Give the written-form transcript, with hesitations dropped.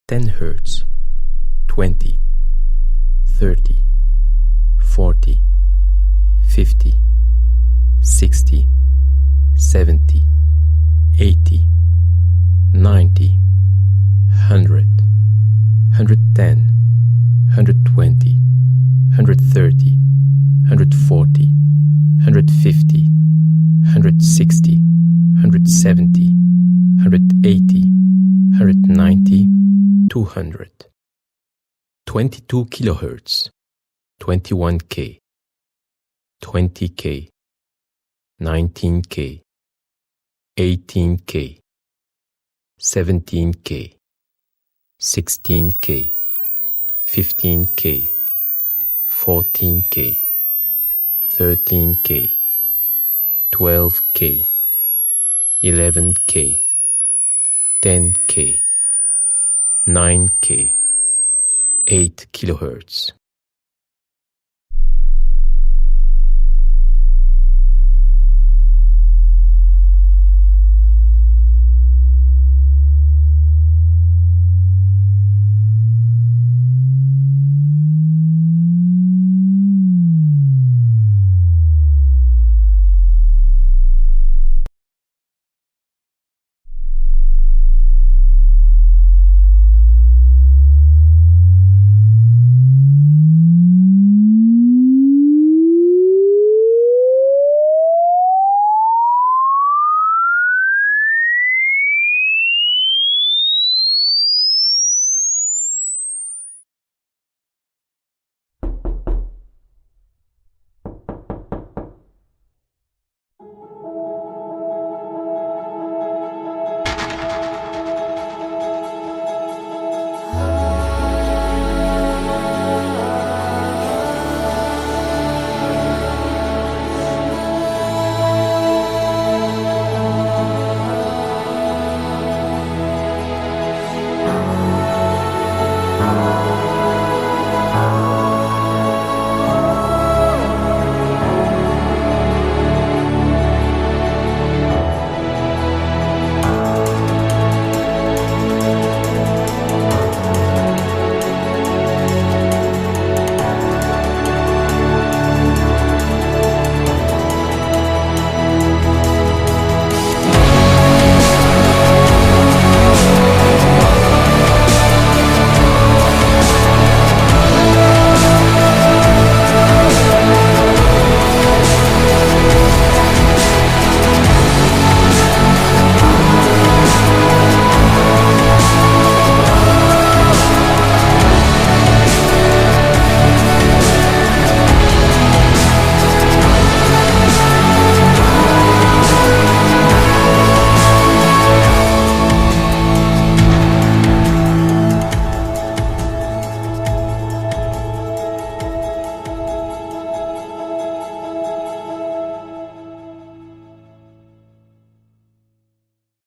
10 Hertz, 20, 30, 40, 50, 60, 70, 80, 90, 100, 110, 120, 130, 140, 150, 160, 170, 180, 190, 200. 22 kilohertz, 21K, 20K, 19K, 18K, 17K, 16K, 15K, 14K, 13K, 12K, 11K, 10K, 9K, 8 kilohertz.